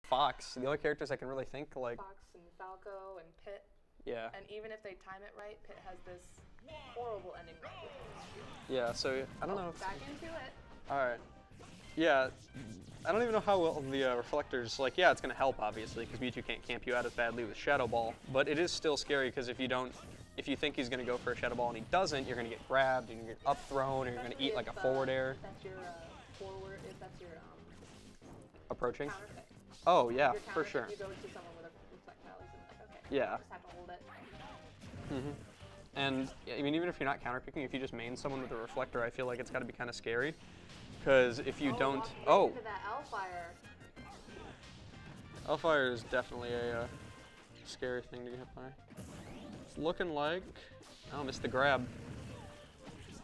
Fox. The only characters I can really think like. Fox and Falco and Pit. Yeah. And even if they time it right, Pit has this horrible ending. Yeah. So I don't know. Back into it. All right. Yeah. I don't even know how well the reflectors. Like, yeah, it's gonna help obviously because Mewtwo can't camp you out as badly with Shadow Ball, but it is still scary because if you don't. If you think he's going to go for a Shadow Ball and he doesn't, you're going to get grabbed, and you're going to get up thrown, or you're going to eat like a forward air. If that's your forward, if that's your approaching. counter pick. Oh yeah, for sure. You go to someone with a reflectile, and like, okay, yeah. you just have to hold it. And I mean, even if you're not counter picking, if you just main someone with a reflector, I feel like it's got to be kind of scary, because if you don't, into that L-Fire. L-Fire is definitely a scary thing to get hit by. Looking like, oh, missed the grab.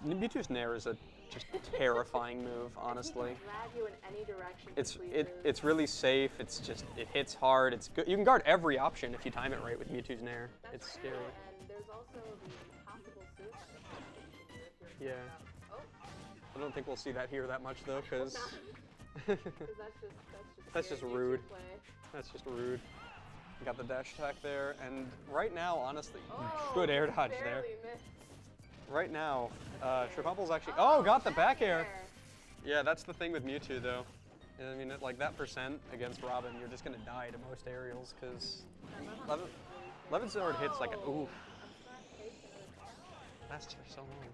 Mewtwo's Nair is a just terrifying move, honestly. He can drag you in any direction. It's really safe. It's just it hits hard. It's good. You can guard every option if you time it right with Mewtwo's Nair. It's scary. And there's also the possible suicide. Yeah. Oh. I don't think we'll see that here that much though, because that's just rude. That's just rude. Got the dash attack there, and right now, honestly, good air dodge there. Missed. Right now, Cherpumple's actually, got the back air. Yeah, that's the thing with Mewtwo though. I mean, like that percent against Robin, you're just gonna die to most aerials because Levin Sword hits like a, ooh. That's just so long.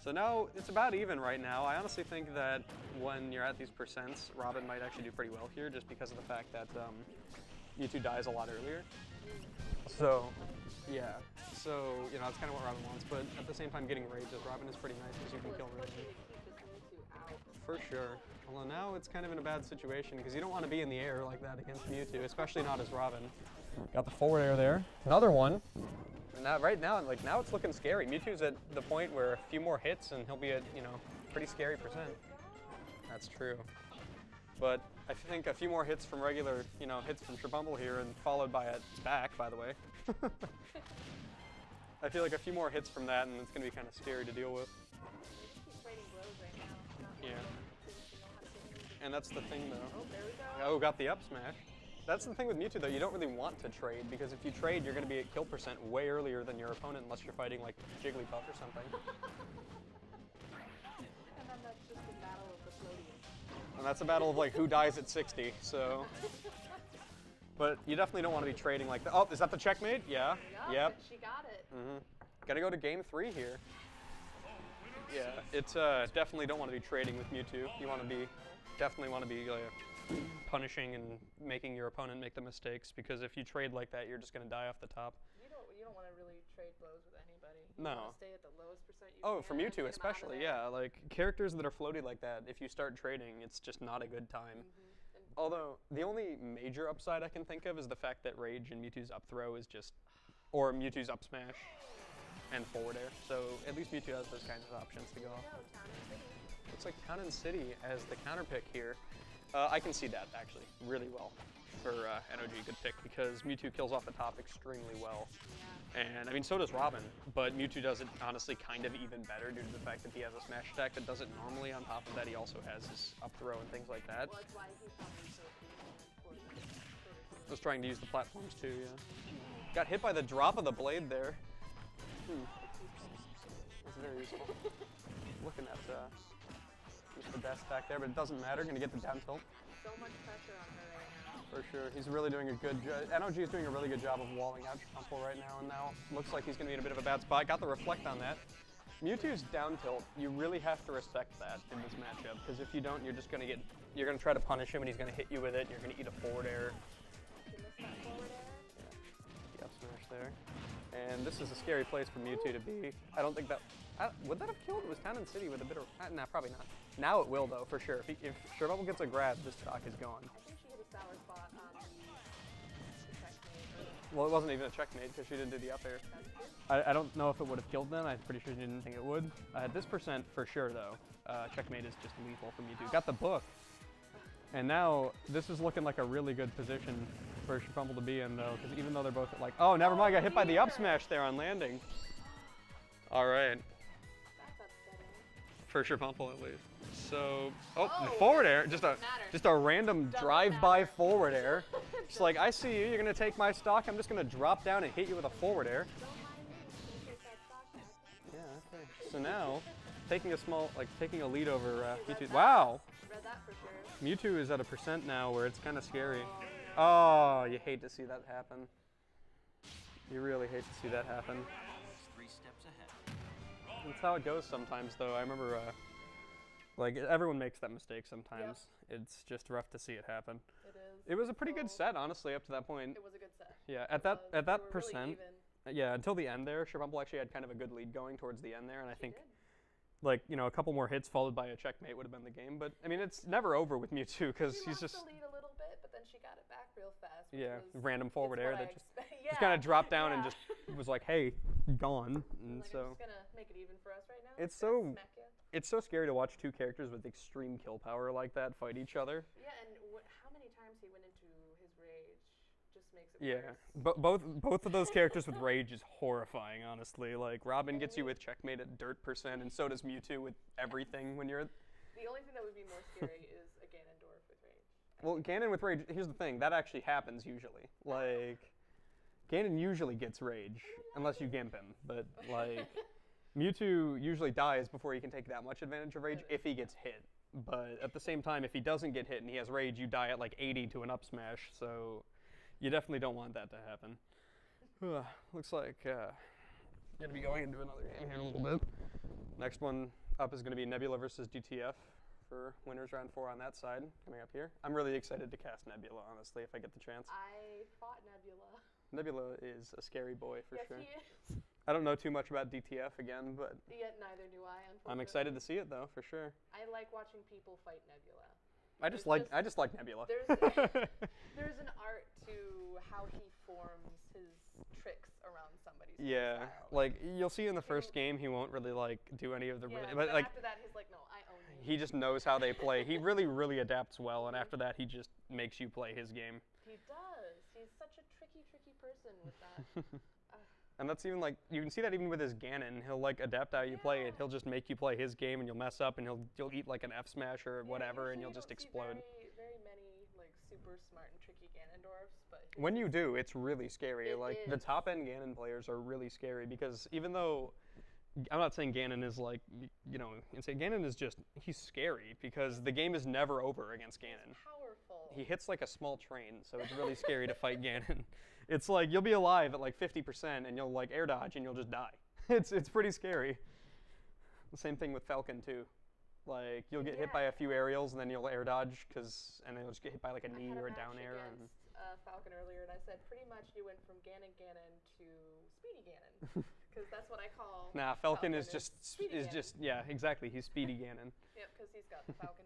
So now it's about even right now. I honestly think that when you're at these percents, Robin might actually do pretty well here just because of the fact that Mewtwo dies a lot earlier. So, yeah. So, you know, that's kind of what Robin wants, but at the same time getting rage as Robin is pretty nice because you can kill rage. For sure. Although now it's kind of in a bad situation because you don't want to be in the air like that against Mewtwo, especially not as Robin. Got the forward air there. Another one. And now, right now, like now it's looking scary. Mewtwo's at the point where a few more hits and he'll be at, you know, pretty scary percent. That's true. But I think a few more hits from regular, you know, hits from Cherpumple here and followed by a back, by the way. I feel like a few more hits from that and it's going to be kind of scary to deal with. Yeah. And that's the thing though. Oh, there we go. Oh, got the up smash. That's the thing with Mewtwo though, you don't really want to trade because if you trade, you're going to be at kill percent way earlier than your opponent unless you're fighting like Jigglypuff or something. And then that's just the battle of the floaties. And that's a battle of like who dies at 60, so. But you definitely don't want to be trading like that. Oh, is that the checkmate? Yeah. Yep. She got it. Gotta go to game 3 here. Yeah, it's definitely don't want to be trading with Mewtwo. You want to be, definitely want to be punishing and making your opponent make the mistakes because if you trade like that, you're just gonna die off the top. You don't want to really trade blows with anybody. You no. want to stay at the lowest percent you Oh, can for Mewtwo especially, yeah. Like characters that are floaty like that, if you start trading, it's just not a good time. Although the only major upside I can think of is the fact that Rage and Mewtwo's up throw is just, or Mewtwo's up smash and forward air. So at least Mewtwo has those kinds of options to go off. Looks like Town and City as the counter pick here. I can see that actually really well for NoG, good pick because Mewtwo kills off the top extremely well. And I mean, so does Robin, but Mewtwo does it honestly kind of even better due to the fact that he has a smash attack that does it normally. On top of that, he also has his up throw and things like that. Well, that's why he's probably so I was trying to use the platforms too, yeah. Got hit by the drop of the blade there. That's very useful. Looking at just the dash attack there, but it doesn't matter. Gonna get the down tilt. So much pressure on her right now. For sure. He's really doing a good job. NoG is doing a really good job of walling out Cherpumple right now, and now looks like he's going to be in a bit of a bad spot. Got the reflect on that. Mewtwo's down tilt, you really have to respect that in this matchup, because if you don't, you're just going to get, you're going to try to punish him, and he's going to hit you with it, and you're going to eat a forward air. You missed that forward air? Yeah, the up smash there. And this is a scary place for Mewtwo to be. I don't think that, would that have killed? It was Town and City with a bit of, nah, probably not. Now it will though, for sure. If Cherpumple gets a grab, this stock is gone. I think she hit a sour spot on the checkmate. Well, it wasn't even a checkmate because she didn't do the up air. I don't know if it would have killed them. I'm pretty sure she didn't think it would. At this percent, for sure though, checkmate is just lethal for Mewtwo. Got the book. And now this is looking like a really good position for Cherpumple to be in though, because even though they're both like, oh, never mind, got hit by the up smash there on landing. All right. That's upsetting. For Cherpumple at least. So, the Oh, forward air, doesn't matter. just a random Doesn't drive-by matter. forward air. Just like, I see you, you're gonna take my stock, I'm just gonna drop down and hit you with a forward air. Don't mind me. You take that stock back. Yeah, okay. So now, taking a lead over Mewtwo. that. Wow! Read that for sure. Mewtwo is at a % now where it's kind of scary. Oh, you hate to see that happen. You really hate to see that happen. 3 steps ahead. That's how it goes sometimes, though. I remember, like, everyone makes that mistake sometimes. It's just rough to see it happen. It is. It was a pretty good So, set, honestly, up to that point. It was a good set. Yeah, It at that was. They were really percent, even. yeah, until the end there, Cherpumple actually had kind of a good lead going towards the end there, and I She think, did. like, you know, a couple more hits followed by a checkmate would have been the game. But I mean, it's never over with Mewtwo because She he's lost just the lead a little bit, but then she got it back real fast. Which yeah, was, random forward it's air what I that just yeah. kind of dropped down and yeah. just was like, hey, gone. And Like, so I'm just gonna make it even for us right now. It's Gonna so- smack ya. it's so scary to watch two characters with extreme kill power like that fight each other. Yeah, and how many times he went into his rage just makes it Yeah, worse. both of those characters with rage is horrifying, honestly. Like Robin gets you with checkmate at dirt %, and so does Mewtwo with everything when you're. The only thing that would be more scary is a Ganondorf with rage. Well, Ganon with rage. Here's the thing. That actually happens usually. Like, Ganon usually gets rage unless you gimp him. But like, Mewtwo usually dies before he can take that much advantage of rage if he gets hit. But at the same time, if he doesn't get hit and he has rage, you die at like 80 to an up smash. So you definitely don't want that to happen. Looks like gonna be going into another game here in a little bit. Next one up is gonna be Nebula versus DTF for winners round 4 on that side coming up here. I'm really excited to cast Nebula, honestly, if I get the chance. I fought Nebula. Nebula is a scary boy for Yes, sure. he is. I don't know too much about DTF again, but Yet neither do I, unfortunately. I'm excited to see it though, for sure. I like watching people fight Nebula. I just like Nebula. There's an art to how he forms his tricks around somebody's Yeah, style. like you'll see in the first game, he won't really like do any of the Yeah, really, but but like after that, he's like, no, I own you. he just knows how they play. He really adapts well, and after that, he just makes you play his game. He does. He's such a tricky person with that. And that's even like you can see that even with his Ganon, he'll like adapt how you play it. He'll just make you play his game, and you'll mess up, and you'll eat like an F smash or whatever, and you'll just explode. Very many like super smart and tricky Ganondorfs, but When you do, it's really scary. It Like the is. top end Ganon players are really scary because even though I'm not saying Ganon is like you know, insane. Ganon is just he's scary because the game is never over against Ganon. powerful. He hits like a small train, so it's really scary to fight Ganon. It's like you'll be alive at like 50% and you'll like air dodge and you'll just die. It's pretty scary. The same thing with Falcon too. Like you'll get hit by a few aerials and then you'll air dodge and then you'll just get hit by like a knee or a down air. And Falcon earlier, and I said pretty much you went from Ganon to Speedy Ganon, because that's what I call. nah, Falcon is Speedy just Ganon. yeah, exactly. He's Speedy Ganon. Yep, because he's got the Falcon